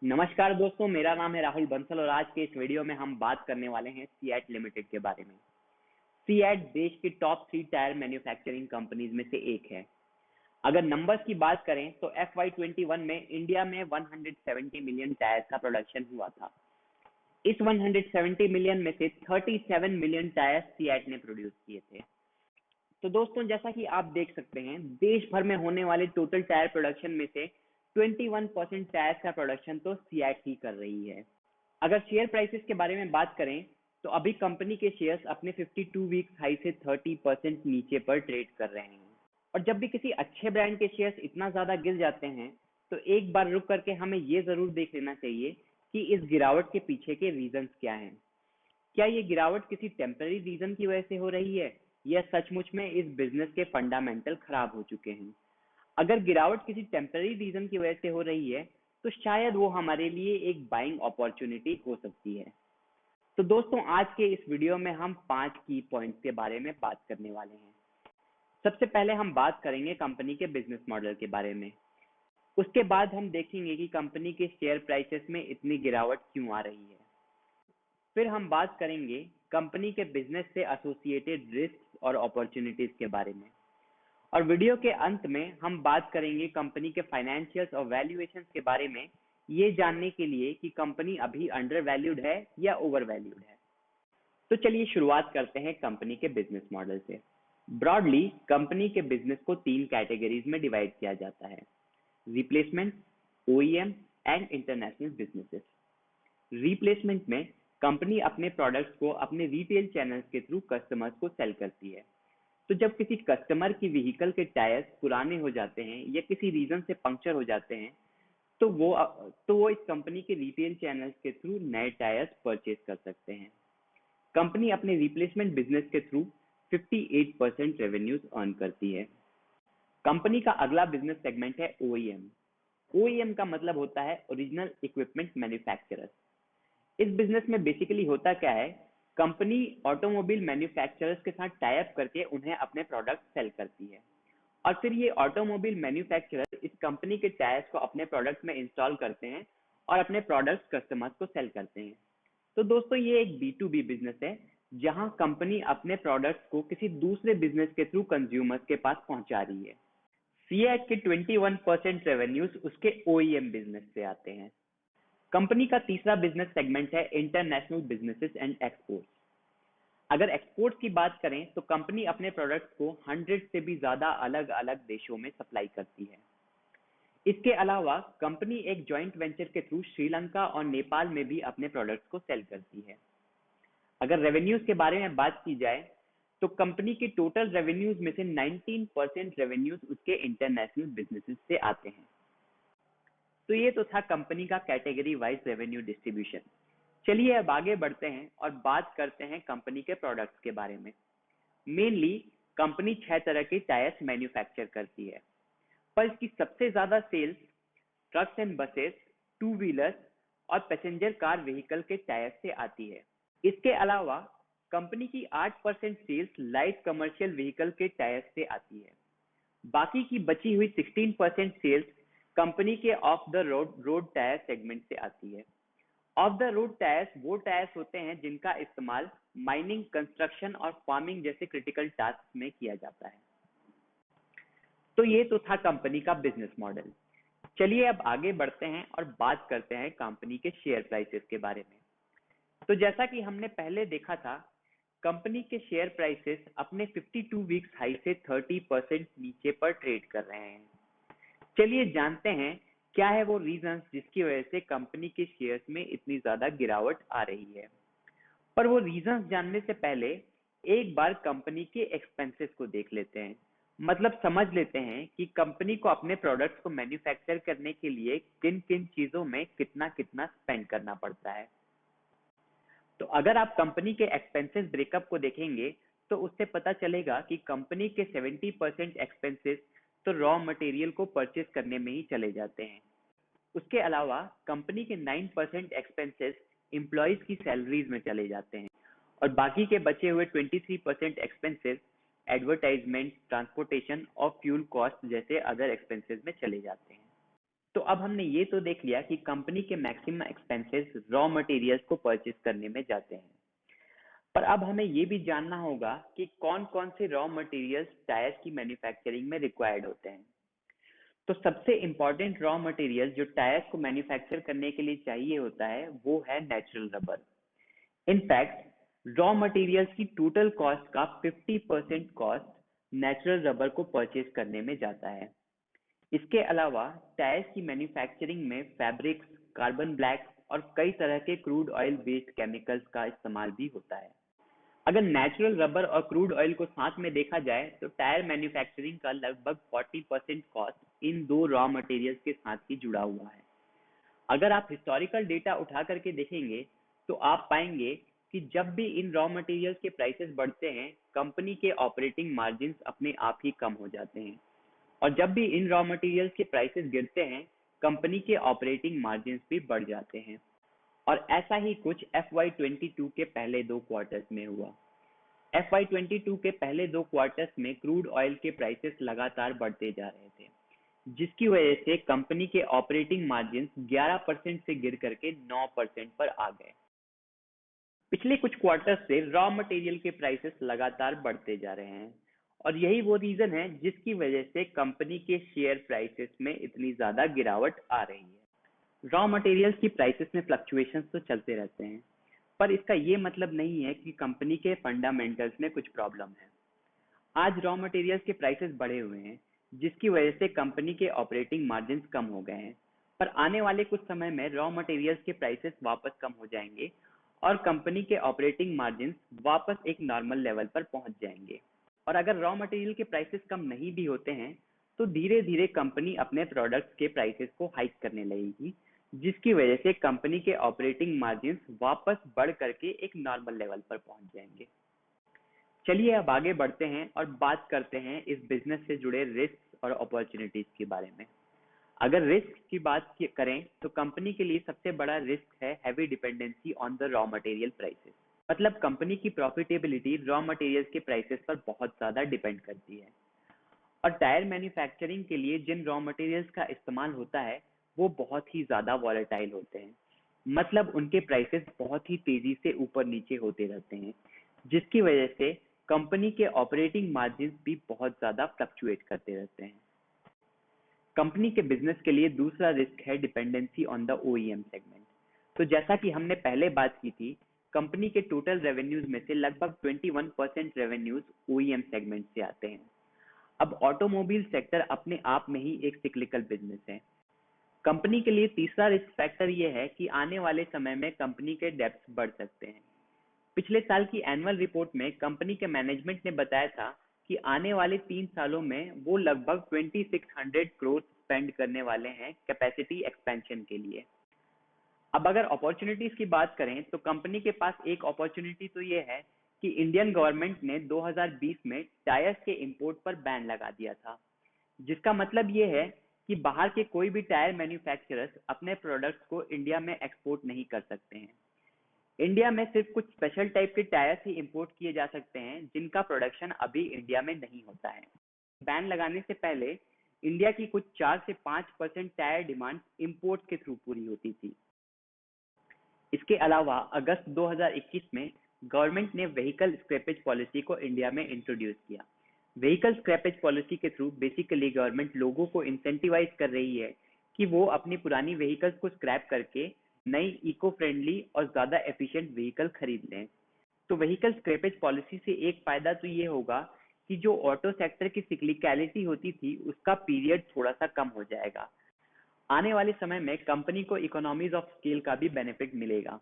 नमस्कार दोस्तों, मेरा नाम है राहुल बंसल और आज के इस वीडियो में हम बात करने वाले हैं सीएट लिमिटेड के बारे में। सीएट देश की टॉप 3 टायर मैन्युफैक्चरिंग कंपनीज में से एक है। अगर नंबर्स की बात करें तो FY21 में इंडिया में 170 मिलियन टायर्स का प्रोडक्शन हुआ था। इस 170 मिलियन में से 37 मिलियन टायर्स सीएट ने प्रोड्यूस किए थे। तो दोस्तों, जैसा कि आप देख सकते हैं, देश भर में होने वाले टोटल टायर प्रोडक्शन में से 21% टायर्स का प्रोडक्शन तो सीएट ही कर रही है। अगर शेयर प्राइसेस के बारे में बात करें तो अभी कंपनी के शेयर्स अपने 52 वीक्स हाई से 30% नीचे पर ट्रेड कर रहे हैं। और जब भी किसी अच्छे ब्रांड के शेयर्स इतना ज्यादा गिर जाते हैं तो एक बार रुक करके हमें ये जरूर देख लेना चाहिए कि इस गिरावट के पीछे के रीजंस क्या हैं। क्या ये गिरावट किसी टेम्पररी रीजन की वजह से हो रही है या सचमुच में इस बिजनेस के फंडामेंटल खराब हो चुके हैं। अगर गिरावट किसी टेम्पररी रीजन की वजह से हो रही है तो शायद वो हमारे लिए एक बाइंग अपॉर्चुनिटी हो सकती है। तो दोस्तों, आज के इस वीडियो में हम 5 की पॉइंट्स के बारे में बात करने वाले हैं। सबसे पहले हम बात करेंगे कंपनी के बिजनेस मॉडल के बारे में। उसके बाद हम देखेंगे कि कंपनी के शेयर प्राइसेस में इतनी गिरावट क्यों आ रही है। फिर हम बात करेंगे कंपनी के बिजनेस से एसोसिएटेड रिस्क और अपॉर्चुनिटीज के बारे में। और वीडियो के अंत में हम बात करेंगे कंपनी के फाइनेंशियल्स और वैल्यूएशंस के बारे में, ये जानने के लिए कि कंपनी अभी अंडर वैल्यूड है या ओवर वैल्यूड है। तो चलिए शुरुआत करते हैं कंपनी के बिजनेस मॉडल से। ब्रॉडली कंपनी के बिजनेस को 3 कैटेगरीज में डिवाइड किया जाता है: replacement, OEM and international businesses. Replacement में कंपनी अपने प्रोडक्ट्स को अपने रिटेल चैनल्स के थ्रू कस्टमर्स को सेल करती है। तो जब किसी कस्टमर की व्हीकल के टायर्स पुराने हो जाते हैं या किसी रीजन से पंक्चर हो जाते हैं तो वो इस कंपनी के रिटेल चैनल्स के थ्रू नए टायर्स परचेज कर सकते हैं। कंपनी अपने रिप्लेसमेंट बिजनेस के थ्रू 58% रेवेन्यूज अर्न करती है। कंपनी का अगला बिजनेस सेगमेंट है ओईएम। ओईएम का मतलब होता है ओरिजिनल इक्विपमेंट मैन्युफैक्चरर। इस बिजनेस में बेसिकली होता क्या है, कंपनी ऑटोमोबाइल मैन्युफैक्चरर्स के साथ टाई अप करके उन्हें अपने प्रोडक्ट सेल करती है और फिर ये ऑटोमोबाइल मैन्युफैक्चरर इस कंपनी के टायर्स को अपने प्रोडक्ट में इंस्टॉल करते हैं और अपने प्रोडक्ट्स कस्टमर्स को सेल करते हैं। तो दोस्तों, ये एक B2B बिजनेस है जहां कंपनी अपने प्रोडक्ट्स को किसी दूसरे बिजनेस के थ्रू कंज्यूमर्स के पास पहुंचा रही है। सीएट के 21% रेवेन्यूज उसके ओईएम बिजनेस से आते हैं। कंपनी का तीसरा बिजनेस सेगमेंट है इंटरनेशनल बिजनेसेस एंड एक्सपोर्ट्स। अगर एक्सपोर्ट्स की बात करें तो कंपनी अपने प्रोडक्ट्स को 100 से भी ज्यादा अलग अलग देशों में सप्लाई करती है। इसके अलावा कंपनी एक जॉइंट वेंचर के थ्रू श्रीलंका और नेपाल में भी अपने प्रोडक्ट्स को सेल करती है। अगर रेवेन्यूज के बारे में बात की जाए तो कंपनी के टोटल रेवेन्यूज में से 19% रेवेन्यूज उसके इंटरनेशनल बिजनेसेस से आते हैं। तो ये तो था कंपनी का कैटेगरी वाइज रेवेन्यू डिस्ट्रीब्यूशन। चलिए अब आगे बढ़ते हैं और बात करते हैं कंपनी के प्रोडक्ट्स के बारे में। मेनली कंपनी 6 तरह के टायर्स मैन्युफैक्चर करती है, पर इसकी सबसे ज्यादा sales trucks and buses, two wheelers और पैसेंजर कार व्हीकल के टायर्स से आती है। इसके अलावा कंपनी की 8% सेल्स लाइट कमर्शियल व्हीकल के टायर्स से आती है। बाकी की बची हुई 16% सेल्स कंपनी के off the road tyre segment से आती है। ऑफ द रोड टायर्स वो टायर्स होते हैं जिनका इस्तेमाल माइनिंग, कंस्ट्रक्शन और फार्मिंग जैसे क्रिटिकल टास्क में किया जाता है। तो ये तो था कंपनी का बिजनेस मॉडल। चलिए अब आगे बढ़ते हैं और बात करते हैं कंपनी के शेयर प्राइसेस के बारे में। तो जैसा कि हमने पहले देखा था, कंपनी के शेयर प्राइसेस अपने 52 वीक्स हाई से 30% नीचे पर ट्रेड कर रहे हैं। चलिए जानते हैं क्या है वो रीजंस जिसकी वजह से कंपनी के शेयर्स में इतनी ज्यादा गिरावट आ रही है। पर वो रीजंस जानने से पहले एक बार कंपनी के एक्सपेंसेस को देख लेते हैं। मतलब समझ लेते हैं कि कंपनी को अपने प्रोडक्ट्स को मैन्युफैक्चर करने के लिए किन किन चीजों में कितना कितना स्पेंड करना पड़ता है। तो अगर आप कंपनी के एक्सपेंसेस ब्रेकअप को देखेंगे तो उससे पता चलेगा कि कंपनी के 70% एक्सपेंसेस तो रॉ मटेरियल को परचेज करने में ही चले जाते हैं। उसके अलावा कंपनी के 9% एक्सपेंसेस एम्प्लॉयज की सैलरीज में चले जाते हैं और बाकी के बचे हुए 23% एक्सपेंसेस एडवर्टाइजमेंट, ट्रांसपोर्टेशन और फ्यूल कॉस्ट जैसे अदर एक्सपेंसेस में चले जाते हैं। तो अब हमने ये तो देख लिया कि कंपनी के मैक्सिमम एक्सपेंसेस रॉ मटेरियल्स को परचेज करने में जाते हैं, पर अब हमें ये भी जानना होगा कि कौन कौन से रॉ मटेरियल्स टायर्स की मैन्युफैक्चरिंग में रिक्वायर्ड होते हैं। तो सबसे इम्पोर्टेंट रॉ मटेरियल जो टायर्स को मैन्युफैक्चर करने के लिए चाहिए होता है वो है natural rubber. In fact raw materials की टोटल कॉस्ट का 50% कॉस्ट नेचुरल रबर को परचेज करने में जाता है। इसके अलावा टायर्स की मैन्युफैक्चरिंग में फैब्रिक्स, कार्बन ब्लैक और कई तरह के क्रूड ऑयल बेस्ड केमिकल्स का इस्तेमाल भी होता है। अगर नेचुरल रबर और क्रूड ऑयल को साथ में देखा जाए तो टायर मैन्युफैक्चरिंग का लगभग 40% कॉस्ट इन दो रॉ मटेरियल्स के साथ ही जुड़ा हुआ है। अगर आप हिस्टोरिकल डेटा उठा करके देखेंगे तो आप पाएंगे कि जब भी इन रॉ मटेरियल्स के प्राइसेस बढ़ते हैं, कंपनी के ऑपरेटिंग मार्जिन अपने आप ही कम हो जाते हैं, और जब भी इन रॉ मटेरियल्स के प्राइसेस गिरते हैं, कंपनी के ऑपरेटिंग मार्जिन भी बढ़ जाते हैं। और ऐसा ही कुछ FY22 के पहले 2 क्वार्टर्स में हुआ। FY22 के पहले 2 क्वार्टर्स में क्रूड ऑयल के प्राइसेस लगातार बढ़ते जा रहे थे, जिसकी वजह से कंपनी के ऑपरेटिंग मार्जिन 11% से गिर करके 9% पर आ गए। पिछले कुछ क्वार्टर्स से रॉ मटेरियल के प्राइसेस लगातार बढ़ते जा रहे हैं, और यही वो रीजन है जिसकी वजह से कंपनी के शेयर प्राइसेस में इतनी ज्यादा गिरावट आ रही है। रॉ मटेरियल्स की प्राइसेस में फ्लक्चुएशंस तो चलते रहते हैं, पर इसका ये मतलब नहीं है कि कंपनी के फंडामेंटल्स में कुछ प्रॉब्लम है। आज रॉ मटेरियल्स के प्राइसेस बढ़े हुए हैं, जिसकी वजह से कंपनी के ऑपरेटिंग मार्जिन कम हो गए हैं, पर आने वाले कुछ समय में रॉ मटेरियल्स के प्राइसेस वापस कम हो जाएंगे और कंपनी के ऑपरेटिंग मार्जिन वापस एक नॉर्मल लेवल पर पहुंच जाएंगे। और अगर रॉ मटेरियल के प्राइसेस कम नहीं भी होते हैं तो धीरे धीरे कंपनी अपने प्रोडक्ट्स के प्राइसेस को हाइक करने लगेगी, जिसकी वजह से कंपनी के ऑपरेटिंग मार्जिन वापस बढ़ करके एक नॉर्मल लेवल पर पहुंच जाएंगे। चलिए अब आगे बढ़ते हैं और बात करते हैं इस बिजनेस से जुड़े रिस्क और अपॉर्चुनिटीज के बारे में। अगर रिस्क की बात करें तो कंपनी के लिए सबसे बड़ा रिस्क है heavy dependency on the raw material prices. मतलब कंपनी की प्रॉफिटेबिलिटी रॉ मटेरियल्स के प्राइसेस पर बहुत ज्यादा डिपेंड करती है, और टायर मैन्युफैक्चरिंग के लिए जिन रॉ मटेरियल्स का इस्तेमाल होता है वो बहुत ही ज्यादा वॉलेटाइल होते हैं। मतलब उनके प्राइसेस बहुत ही तेजी से ऊपर नीचे होते रहते हैं, जिसकी वजह से कंपनी के ऑपरेटिंग मार्जिन भी बहुत ज्यादा फ्लक्चुएट करते रहते हैं। कंपनी के बिजनेस के लिए दूसरा रिस्क है dependency on the OEM segment. तो जैसा कि हमने पहले बात की थी, कंपनी के टोटल रेवेन्यूज में से लगभग 21% रेवेन्यूज ओईएम सेगमेंट से आते हैं। अब ऑटोमोबाइल सेक्टर अपने आप में ही एक सिक्लिकल बिजनेस है। कंपनी के लिए तीसरा रिस्क फैक्टर ये है कि आने वाले समय में कंपनी के डेब्ट्स बढ़ सकते हैं। पिछले साल की एनुअल रिपोर्ट में कंपनी के मैनेजमेंट ने बताया था कि आने वाले 3 सालों में वो लगभग 2600 करोड़ स्पेंड करने वाले हैं कैपेसिटी एक्सपेंशन के लिए। अब अगर अपॉर्चुनिटीज की बात करें तो कंपनी के पास एक अपॉर्चुनिटी तो ये है कि इंडियन गवर्नमेंट ने 2020 में टायर्स के इंपोर्ट पर बैन लगा दिया था, जिसका मतलब ये है कि बाहर के कोई भी टायर मैन्युफैक्चरर्स अपने प्रोडक्ट्स को इंडिया में एक्सपोर्ट नहीं कर सकते हैं। इंडिया में सिर्फ कुछ स्पेशल टाइप के टायर्स ही इंपोर्ट किए जा सकते हैं जिनका प्रोडक्शन अभी इंडिया में नहीं होता है। बैन लगाने से पहले इंडिया की कुछ 4 से 5% टायर डिमांड इंपोर्ट के थ्रू पूरी होती थी। इसके अलावा अगस्त 2021 में गवर्नमेंट ने व्हीकल स्क्रैपेज पॉलिसी को इंडिया में इंट्रोड्यूस किया। व्हीकल स्क्रैपेज पॉलिसी के थ्रू बेसिकली गवर्नमेंट लोगों को इंसेंटिवाइज कर रही है कि वो अपनी पुरानी व्हीकल्स को स्क्रैप करके नई इको फ्रेंडली और ज्यादा एफिशिएंट व्हीकल खरीद लें। तो व्हीकल स्क्रैपेज पॉलिसी से एक फायदा तो ये होगा कि जो ऑटो सेक्टर की सिक्लिकलिटी होती थी उसका पीरियड थोड़ा सा कम हो जाएगा। आने वाले समय में कंपनी को इकोनॉमीज ऑफ स्केल का भी बेनिफिट मिलेगा।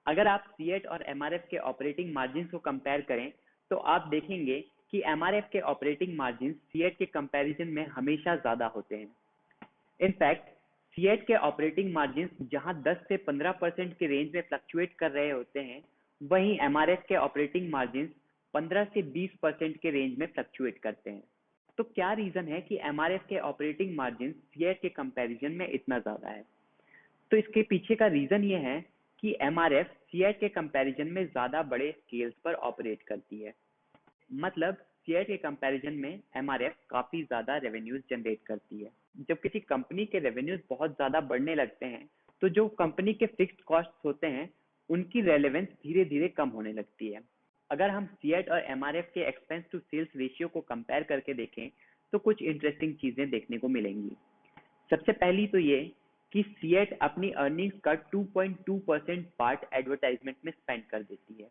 अगर आप सीएट और एमआरएफ के ऑपरेटिंग मार्जिन को कंपेयर करें तो आप देखेंगे कि एमआरएफ के ऑपरेटिंग मार्जिन सीएट के कंपैरिजन में हमेशा ज्यादा होते हैं। इनफैक्ट सीएट के ऑपरेटिंग मार्जिन जहां 10 से 15% के रेंज में फ्लक्चुएट कर रहे होते हैं, वहीं एमआरएफ के ऑपरेटिंग मार्जिन 15 से 20% के रेंज में फ्लक्चुएट करते हैं। तो क्या रीजन है कि एमआरएफ के ऑपरेटिंग मार्जिन सीएट के कंपैरिजन में इतना ज्यादा है? तो इसके पीछे का रीजन ये है कि एमआरएफ सीएट के कंपैरिजन में ज्यादा बड़े स्केल्स पर ऑपरेट करती है। मतलब सीएट के कंपैरिजन में एमआरएफ काफी ज्यादा रेवेन्यूज जनरेट करती है। जब किसी कंपनी के रेवेन्यूज बहुत ज्यादा बढ़ने लगते हैं तो जो कंपनी के फिक्स्ड कॉस्ट होते हैं उनकी रेलेवेंस धीरे धीरे कम होने लगती है। अगर हम सीएट और एमआरएफ के एक्सपेंस टू सेल्स रेशियो को कंपेयर करके देखें तो कुछ इंटरेस्टिंग चीजें देखने को मिलेंगी। सबसे पहली तो ये कि सीएट अपनी अर्निंग्स का 2.2% पार्ट एडवर्टाइजमेंट में स्पेंड कर देती है,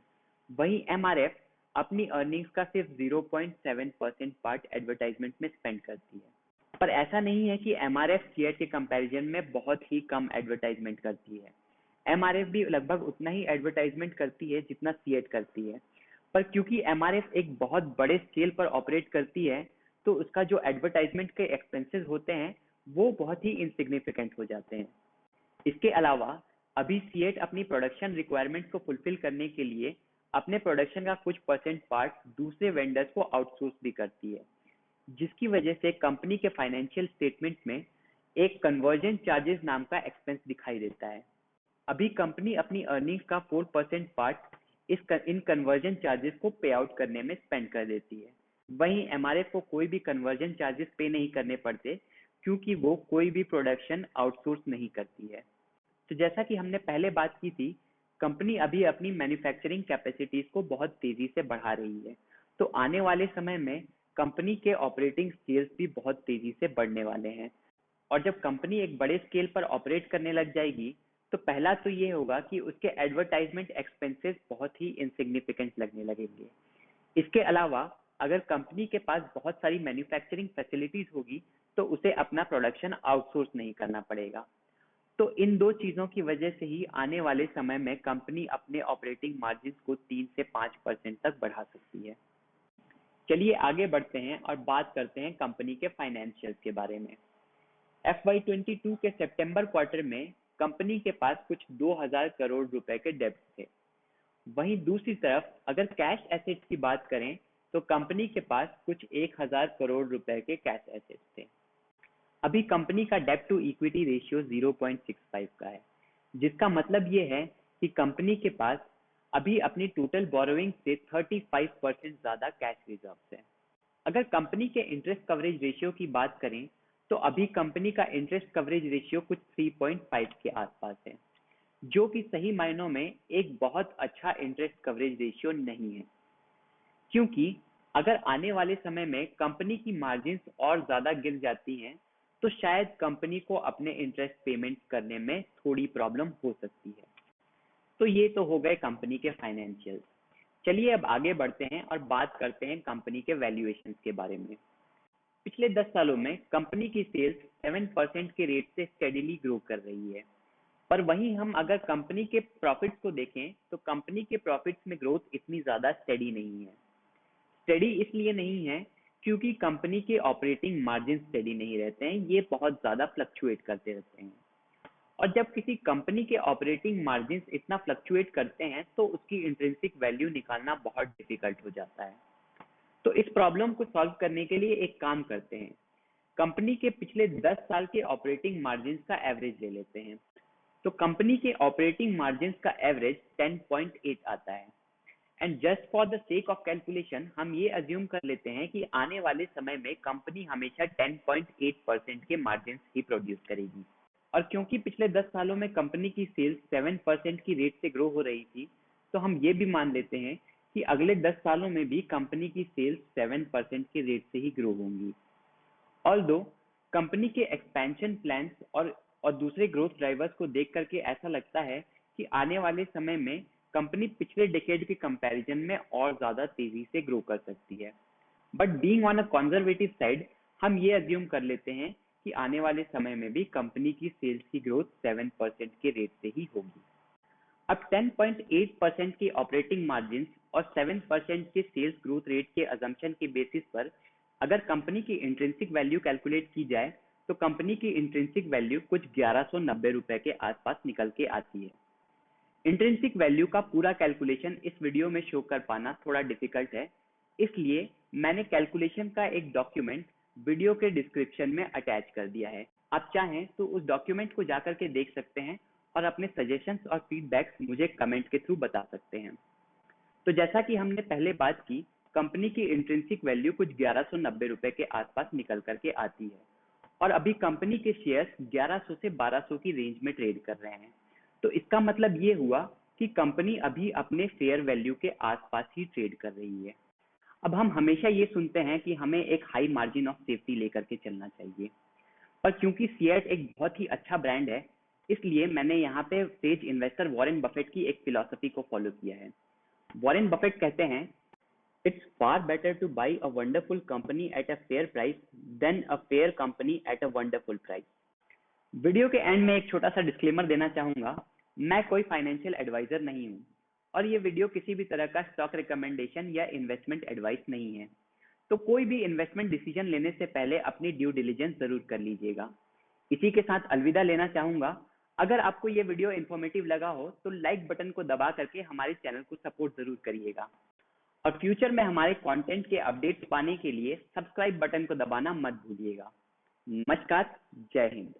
वहीं एमआरएफ अपनी अर्निंग्स का सिर्फ 0.7% पार्ट एडवर्टाइजमेंट में स्पेंड करती है। पर ऐसा नहीं है कि एमआरएफ सीएट के कंपैरिजन में बहुत ही कम एडवर्टाइजमेंट करती है। एमआरएफ भी लगभग उतना ही एडवर्टाइजमेंट करती है जितना सीएट करती है, पर क्योंकि एमआरएफ एक बहुत बड़े स्केल पर ऑपरेट करती है तो उसका जो एडवर्टाइजमेंट के एक्सपेंसेस होते हैं वो बहुत ही इनसिग्निफिकेंट हो जाते हैं। इसके अलावा अभी सीएट अपनी प्रोडक्शन रिक्वायरमेंट को फुलफिल करने के लिए अपने प्रोडक्शन का कुछ परसेंट पार्ट दूसरे वेंडर्स को आउटसोर्स भी करती है, जिसकी वजह से कंपनी के फाइनेंशियल स्टेटमेंट में एक कन्वर्जन चार्जेस नाम का एक्सपेंस दिखाई देता है। अभी कंपनी अपनी अर्निंग्स का 4% पार्ट इन कन्वर्जन चार्जेस को पे आउट करने में स्पेंड कर देती है, वहीं एमआरएफ को कोई भी कन्वर्जन चार्जेस पे नहीं करने पड़ते क्योंकि वो कोई भी प्रोडक्शन आउटसोर्स नहीं करती है। तो जैसा कि हमने पहले बात की थी, कंपनी अभी अपनी मैन्युफैक्चरिंग कैपेसिटीज को बहुत तेजी से बढ़ा रही है, तो आने वाले समय में कंपनी के ऑपरेटिंग स्केल्स भी बहुत तेजी से बढ़ने वाले हैं। और जब कंपनी एक बड़े स्केल पर ऑपरेट करने लग जाएगी तो पहला तो ये होगा कि उसके एडवर्टाइजमेंट एक्सपेंसेस बहुत ही इनसिग्निफिकेंट लगने लगेंगे। इसके अलावा अगर कंपनी के पास बहुत सारी मैन्युफैक्चरिंग फैसिलिटीज होगी तो उसे अपना प्रोडक्शन आउटसोर्स नहीं करना पड़ेगा। तो इन दो चीजों की वजह से ही आने वाले समय में कंपनी अपने ऑपरेटिंग मार्जिन को 3 से 5% तक बढ़ा सकती है। चलिए आगे बढ़ते हैं और बात करते हैं कंपनी के फाइनेंशियल्स के बारे में। FY22 के सितंबर क्वार्टर में कंपनी के पास कुछ 2000 करोड़ रुपए के डेब्ट थे। वहीं दूसरी तरफ अगर कैश एसेट्स की बात करें तो कंपनी के पास कुछ 1000 करोड़ रुपए के कैश एसेट्स थे। अभी कंपनी का डेब्ट टू इक्विटी रेशियो 0.65 का है, जिसका मतलब ये है कि कंपनी के पास अभी अपनी टोटल बोरोइंग से 35% ज्यादा कैश रिजर्व्स है। अगर कंपनी के इंटरेस्ट कवरेज रेशियो की बात करें तो अभी कंपनी का इंटरेस्ट कवरेज रेशियो कुछ 3.5 के आसपास है, जो कि सही मायनों में एक बहुत अच्छा इंटरेस्ट कवरेज रेशियो नहीं है, क्योंकि अगर आने वाले समय में कंपनी की मार्जिन्स और ज्यादा गिर जाती हैं तो शायद कंपनी को अपने इंटरेस्ट पेमेंट करने में थोड़ी प्रॉब्लम हो सकती है। तो ये तो हो गए कंपनी के फाइनेंशियल्स। चलिए अब आगे बढ़ते हैं और बात करते हैं कंपनी के वैल्यूएशंस के बारे में। पिछले 10 सालों में कंपनी की सेल्स 7% के रेट से स्टेडीली ग्रो कर रही है, पर वहीं हम अगर कंपनी के प्रॉफिट्स को देखें तो कंपनी के प्रॉफिट्स में ग्रोथ इतनी ज्यादा स्टेडी नहीं है। स्टेडी इसलिए नहीं है क्योंकि कंपनी के ऑपरेटिंग मार्जिन स्टेडी नहीं रहते हैं, ये बहुत ज्यादा फ्लक्चुएट करते रहते हैं। और जब किसी कंपनी के ऑपरेटिंग मार्जिन इतना फ्लक्चुएट करते हैं तो उसकी इंट्रिंसिक वैल्यू निकालना बहुत डिफिकल्ट हो जाता है। तो इस प्रॉब्लम को सॉल्व करने के लिए एक काम करते हैं, कंपनी के पिछले 10 साल के ऑपरेटिंग मार्जिन का एवरेज ले लेते हैं। तो कंपनी के ऑपरेटिंग मार्जिन का एवरेज 10.8 आता है, and just for the sake of calculation हम ये अज्यूम कर लेते हैं कि आने वाले समय में कंपनी हमेशा 10.8% के मार्जिन ही प्रोड्यूस करेगी। और क्योंकि पिछले 10 सालों में कंपनी की सेल्स 7% की रेट से ग्रो हो रही थी, तो हम ये भी मान लेते हैं कि अगले 10 सालों में भी कंपनी की सेल्स 7% के रेट से ही ग्रो होंगी। ऑल्दो कंपनी के एक्सपेंशन प्लान्स और दूसरे ग्रोथ ड्राइवर्स को देख करके ऐसा लगता है कि आने वाले समय में कंपनी पिछले डेकेड के कंपैरिजन में और ज्यादा तेजी से ग्रो कर सकती है। But being on a conservative side हम ये अज्यूम कर लेते हैं कि आने वाले समय में भी कंपनी की सेल्स की ग्रोथ 7% के रेट से ही होगी। अब 10.8% के ऑपरेटिंग मार्जिन और 7% के सेल्स ग्रोथ रेट के अजम्पशन के बेसिस पर अगर कंपनी की इंट्रिंसिक वैल्यू कैलकुलेट की जाए तो कंपनी की इंट्रिंसिक वैल्यू कुछ 1190 रुपए के आसपास निकल के आती है। इंट्रिंसिक वैल्यू का पूरा कैलकुलेशन इस वीडियो में शो कर पाना थोड़ा डिफिकल्ट है, इसलिए मैंने कैलकुलेशन का एक डॉक्यूमेंट वीडियो के डिस्क्रिप्शन में अटैच कर दिया है। आप चाहें तो उस डॉक्यूमेंट को जाकर के देख सकते हैं और अपने सजेशंस और फीडबैक्स मुझे कमेंट के थ्रू बता सकते हैं। तो जैसा कि हमने पहले बात की कंपनी की इंट्रिंसिक वैल्यू कुछ 1190 रुपए के आसपास निकल करके आती है और अभी कंपनी के शेयर्स 1100 से 1200 की रेंज में ट्रेड कर रहे हैं। तो इसका मतलब ये हुआ कि कंपनी अभी अपने फेयर वैल्यू के आसपास ही ट्रेड कर रही है। अब हम हमेशा ये सुनते हैं कि हमें एक हाई मार्जिन ऑफ सेफ्टी लेकर के चलना चाहिए, पर क्योंकि सीएट एक बहुत ही अच्छा ब्रांड है, इसलिए मैंने यहाँ पे सेज इन्वेस्टर वॉरेन बफेट की एक फिलॉसफी को फॉलो किया है। वॉरेन बफेट कहते हैं, it's far better to buy a wonderful company at a fair price than a fair company at a wonderful price. Video के एंड में एक छोटा सा डिस्क्लेमर देना चाहूंगा, मैं कोई फाइनेंशियल एडवाइजर नहीं हूँ और ये वीडियो किसी भी तरह का स्टॉक रिकमेंडेशन या इन्वेस्टमेंट एडवाइस नहीं है। तो कोई भी इन्वेस्टमेंट डिसीजन लेने से पहले अपनी ड्यू डिलिजेंस जरूर कर लीजिएगा। इसी के साथ अलविदा लेना चाहूंगा। अगर आपको ये वीडियो इन्फॉर्मेटिव लगा हो तो लाइक बटन को दबा करके हमारे चैनल को सपोर्ट जरूर करिएगा और फ्यूचर में हमारे कंटेंट के अपडेट्स पाने के लिए सब्सक्राइब बटन को दबाना मत भूलिएगा। नमस्कार, जय हिंद।